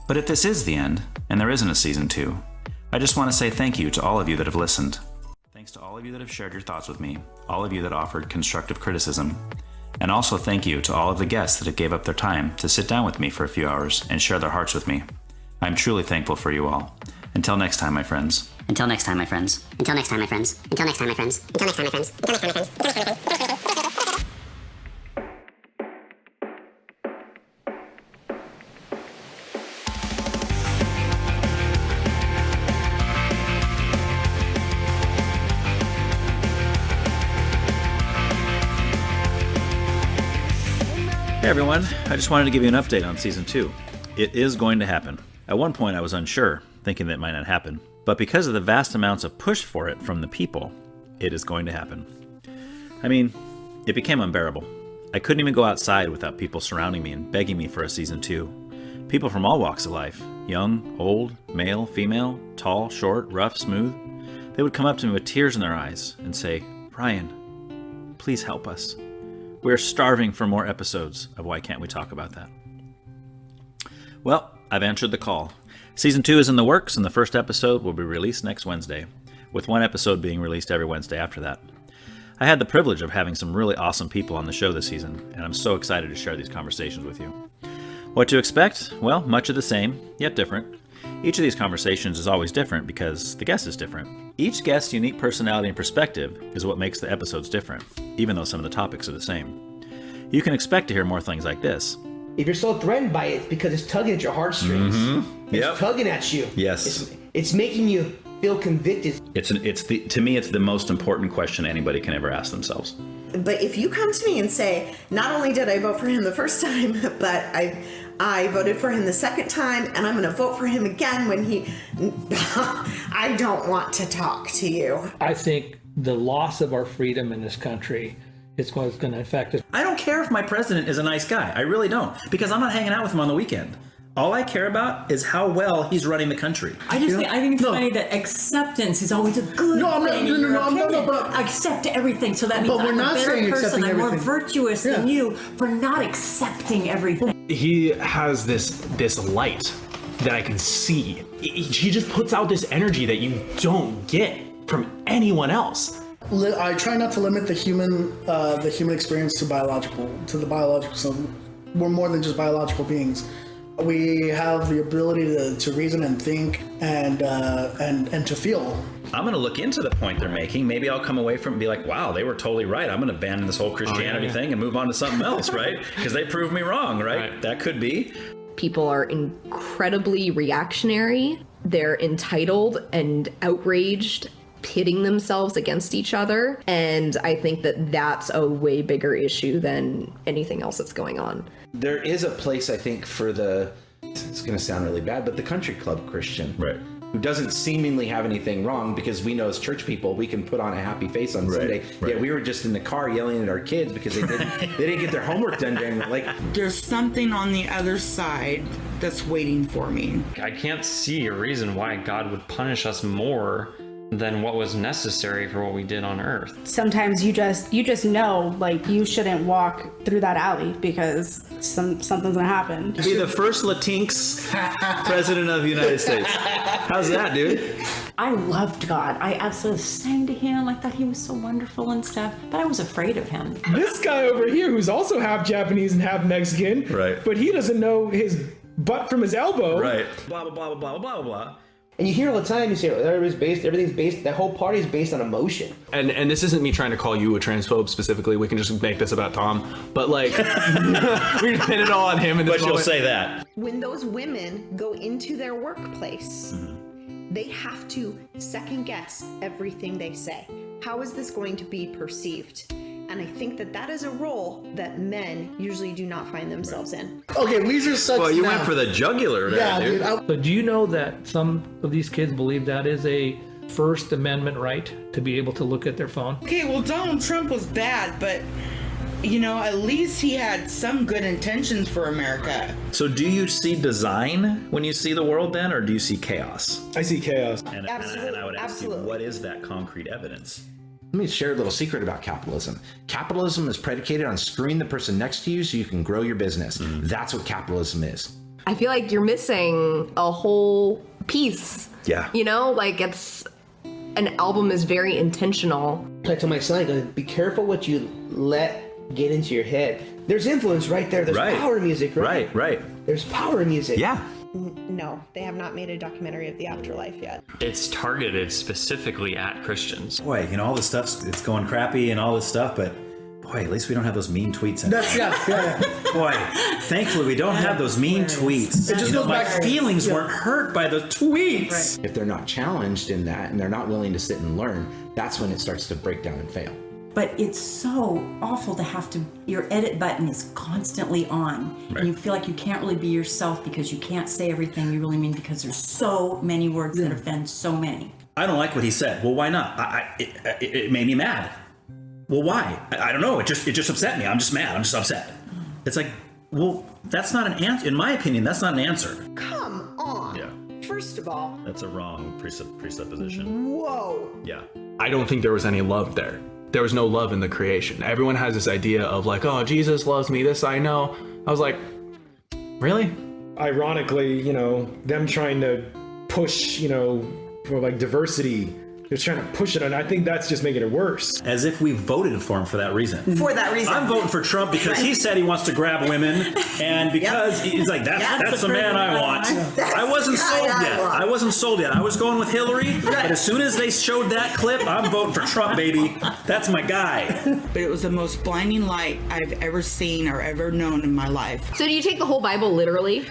But if this is the end, and there isn't a season 2, I just want to say thank you to all of you that have listened. Thanks to all of you that have shared your thoughts with me, all of you that offered constructive criticism, and also thank you to all of the guests that have gave up their time to sit down with me for a few hours and share their hearts with me. I'm truly thankful for you all. Until next time, my friends. Until next time, my friends. Until next time, my friends. Until next time, my friends. Until next time, my friends. Until next time, my friends. Until next time, my friends. Hey everyone, I just wanted to give you an update on Season 2. It is going to happen. At one point I was unsure, thinking that it might not happen. But because of the vast amounts of push for it from the people, it is going to happen. I mean, it became unbearable. I couldn't even go outside without people surrounding me and begging me for a Season 2. People from all walks of life, young, old, male, female, tall, short, rough, smooth. They would come up to me with tears in their eyes and say, "Brian, please help us. We're starving for more episodes of Why Can't We Talk About That?" Well, I've answered the call. Season 2 is in the works, and the first episode will be released next Wednesday, with one episode being released every Wednesday after that. I had the privilege of having some really awesome people on the show this season, and I'm so excited to share these conversations with you. What to expect? Well, much of the same, yet different. Each of these conversations is always different because the guest is different. Each guest's unique personality and perspective is what makes the episodes different, even though some of the topics are the same. You can expect to hear more things like this. If you're so threatened by it, it's because it's tugging at your heartstrings. Mm-hmm. Yep. It's tugging at you. Yes. It's making you feel convicted. To me, it's the most important question anybody can ever ask themselves. But if you come to me and say, not only did I vote for him the first time, but I voted for him the second time, and I'm going to vote for him again when he... I don't want to talk to you. I think the loss of our freedom in this country is what's going to affect us. I don't care if my president is a nice guy. I really don't, because I'm not hanging out with him on the weekend. All I care about is how well he's running the country. I think it's funny that acceptance is always a good thing. No, accept everything. So that means I'm a better person. I'm more virtuous than you for not accepting everything. He has this light that I can see. He just puts out this energy that you don't get from anyone else. I try not to limit the human experience to the biological. So we're more than just biological beings. We have the ability to reason and think and to feel. I'm going to look into the point they're making. Maybe I'll come away from it and be like, wow, they were totally right. I'm going to abandon this whole Christianity thing and move on to something else, right? Because they proved me wrong, right? That could be. People are incredibly reactionary. They're entitled and outraged, pitting themselves against each other. And I think that that's a way bigger issue than anything else that's going on. There is a place, I think, for it's going to sound really bad, but the country club Christian. Right. Who doesn't seemingly have anything wrong, because we know as church people, we can put on a happy face on Sunday. Right. Yeah, we were just in the car yelling at our kids because they didn't get their homework done during There's something on the other side that's waiting for me. I can't see a reason why God would punish us more than what was necessary for what we did on earth. Sometimes you just know, you shouldn't walk through that alley because something's gonna happen. Be the first Latinx president of the United States. How's that, dude? I loved God. I absolutely sang to him. I thought he was so wonderful and stuff, but I was afraid of him. This guy over here, who's also half Japanese and half Mexican, right? But he doesn't know his butt from his elbow, right? Blah blah blah blah blah blah blah. And you hear all the time, you say everything's based, that whole party is based on emotion. And this isn't me trying to call you a transphobe specifically. We can just make this about Tom. But we just pin it all on him in this moment. But you'll say that. When those women go into their workplace, they have to second guess everything they say. How is this going to be perceived? And I think that is a role that men usually do not find themselves in. Okay, Weezer sucks. Well, you went for the jugular there, dude. So do you know that some of these kids believe that is a First Amendment right to be able to look at their phone? Okay, well, Donald Trump was bad, but at least he had some good intentions for America. So do you see design when you see the world then, or do you see chaos? I see chaos. And I would ask you, what is that concrete evidence? Let me share a little secret about capitalism. Capitalism is predicated on screwing the person next to you so you can grow your business. That's what capitalism is. I feel like you're missing a whole piece. Yeah. You know, like an album is very intentional. I tell my son, I go, be careful what you let get into your head. There's influence right there. There's power music, right? Right. There's power music. Yeah. No, they have not made a documentary of the afterlife yet. It's targeted specifically at Christians. Boy, all this stuff's it's going crappy and all this stuff, but boy, at least we don't have those mean tweets. Boy, thankfully we don't have those mean tweets. It just goes my feelings weren't hurt by the tweets. Right. If they're not challenged in that and they're not willing to sit and learn, that's when it starts to break down and fail. But it's so awful to have to, your edit button is constantly on. Right. And you feel like you can't really be yourself because you can't say everything you really mean because there's so many words that offend so many. I don't like what he said. Well, why not? It made me mad. Well, why? I don't know. It just upset me. I'm just mad. I'm just upset. It's like, well, that's not an answer. In my opinion, that's not an answer. Come on. Yeah. First of all. That's a wrong presupposition. Whoa. Yeah. I don't think there was any love there. There was no love in the creation. Everyone has this idea of like, oh, Jesus loves me, this I know. I was like, really? Ironically, them trying to push, for like diversity, they're trying to push it, and I think that's just making it worse. As if we voted for him for that reason. For that reason. I'm voting for Trump because he said he wants to grab women, and because he's like, that's the man I want. I wasn't sold yet. I was going with Hillary, but as soon as they showed that clip, I'm voting for Trump, baby. That's my guy. But it was the most blinding light I've ever seen or ever known in my life. So do you take the whole Bible literally?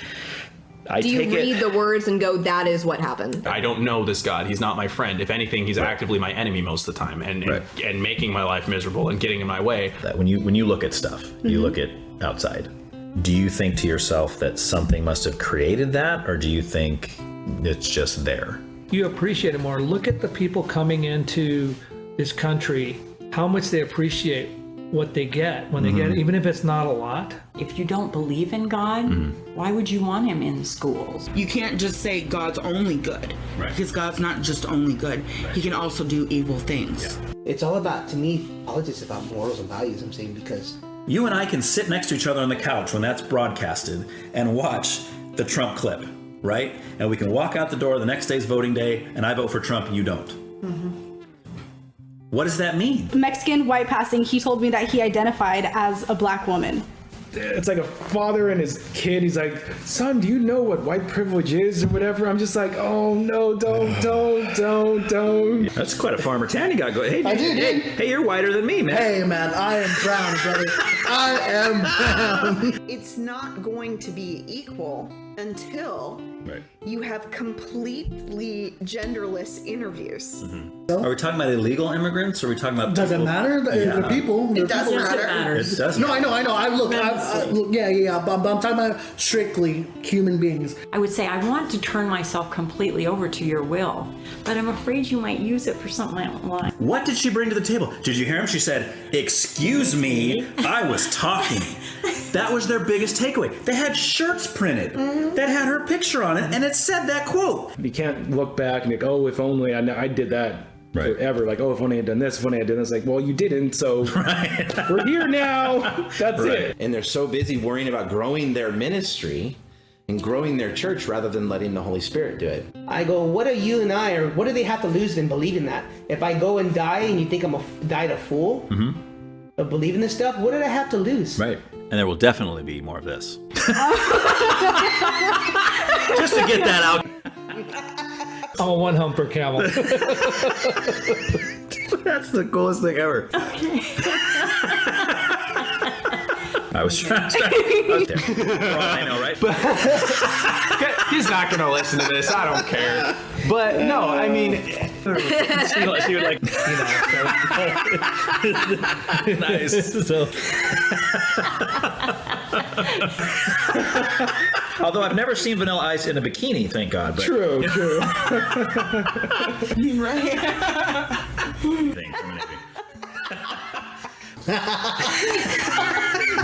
Do you read the words and go, that is what happened? I don't know this God. He's not my friend. If anything, he's actively my enemy most of the time and making my life miserable and getting in my way. That when you look at stuff, you look at outside, do you think to yourself that something must have created that, or do you think it's just there? You appreciate it more. Look at the people coming into this country, how much they appreciate what they get when they get it, even if it's not a lot. If you don't believe in God, why would you want him in schools? You can't just say God's only good, because God's not just only good. He can also do evil things. It's all about, to me, politics is about morals and values, I'm saying, because You and I can sit next to each other on the couch when that's broadcasted and watch the Trump clip, right? And we can walk out the door the next day's voting day, and I vote for Trump and you don't. What does that mean? Mexican, white passing, he told me that he identified as a black woman. It's like a father and his kid. He's like, son, do you know what white privilege is or whatever? I'm just like, oh no, don't. That's quite a farmer tan you got going. Hey, I do, dude. Hey, you're whiter than me, man. Hey, man, I am brown, brother. I am brown. It's not going to be equal until you have completely genderless interviews. Are we talking about illegal immigrants, or are we talking about Doesn't matter. The people. It doesn't matter. It doesn't. No, I know. I'm talking about strictly human beings. I would say I want to turn myself completely over to your will, but I'm afraid you might use it for something I don't like. What did she bring to the table? Did you hear him? She said, excuse me, I was talking. That was their biggest takeaway. They had shirts printed that had her picture on it, and it said that quote. You can't look back and be like, oh, if only I did that forever. Like, oh, if only I had done this, if only I did this. Like, well, you didn't, so we're here now. That's it. And they're so busy worrying about growing their ministry and growing their church rather than letting the Holy Spirit do it. I go, what do you and I, or what do they have to lose in believing that? If I go and die and you think I'm died a fool of believing this stuff, what did I have to lose? Right. And there will definitely be more of this. Just to get that out. Oh, one hump per camel. That's the coolest thing ever. Okay. I was trying there. I know, right? But he's not going to listen to this. I don't care. But no, I mean, she would like, nice. So. Although I've never seen Vanilla Ice in a bikini, thank God. But. True. Right.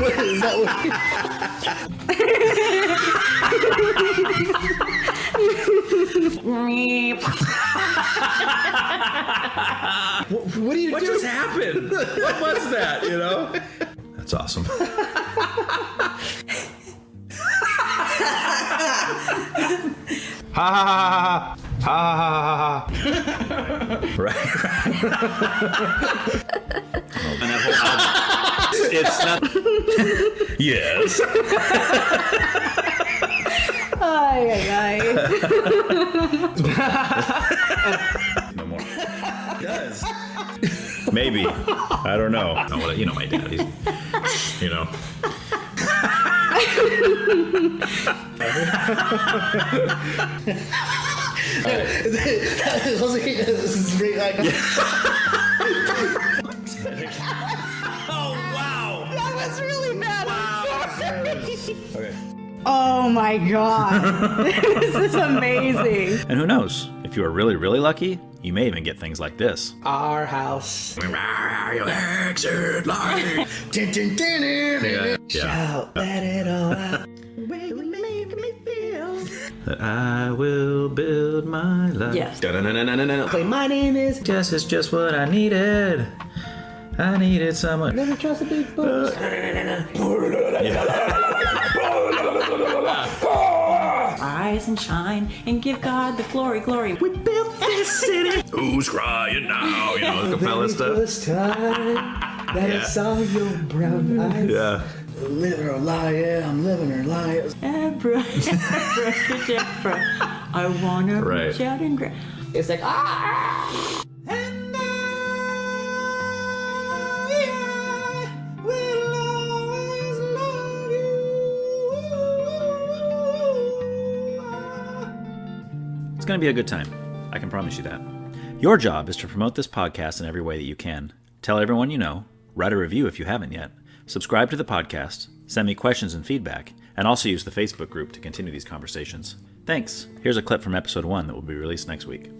What is that? What just happened? What was that? That's awesome. Ha ha ha ha ha ha ha. Right. And that whole album, it's not. Yes. Ay, ay, ay. No more. It does. Maybe. I don't know. Oh, well, you know my dad. He's, you know. Oh, wow. That was really bad. Okay. Oh my god. This is amazing. And who knows? If you are really, really lucky, you may even get things like this. Our house. Exit light. Shout, let it all out. That I will build my life. Yes. Okay, my name is. Jess is just what I needed. I needed someone. Never trust a big boss. Rise and shine and give God the glory, glory. We built this city. Who's crying now? You know, the Capella stuff. First time that I saw your brown eyes. Yeah. Live or lie, yeah, I'm living or lie. Abra, abracadabra. I wanna reach out and grab. It's like, ah! And I will always love you. It's going to be a good time. I can promise you that. Your job is to promote this podcast in every way that you can. Tell everyone you know, write a review if you haven't yet, subscribe to the podcast, send me questions and feedback, and also use the Facebook group to continue these conversations. Thanks. Here's a clip from episode 1 that will be released next week.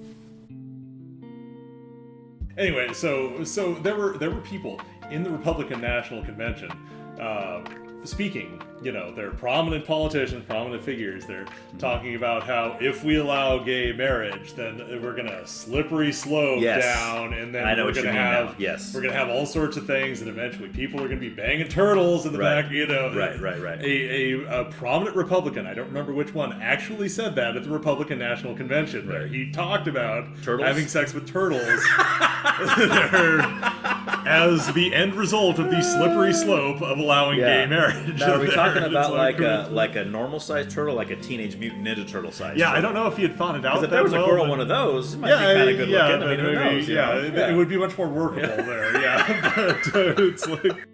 Anyway, so there were people in the Republican National Convention speaking. You know, they're prominent politicians, prominent figures. They're talking about how if we allow gay marriage, then we're gonna slippery slope down, and then we're gonna have we're gonna have all sorts of things, and eventually people are gonna be banging turtles in the back. You know, Right. A prominent Republican, I don't remember which one, actually said that at the Republican National Convention. Where he talked about having sex with turtles as the end result of the slippery slope of allowing gay marriage. Now, are we talking about like a normal sized turtle, like a Teenage Mutant Ninja Turtle size? Yeah, I don't know if he had thought it out. Because if there was a girl one of those, it might be kind of good looking. I mean, who knows? It would be much more workable there. Yeah, but it's like.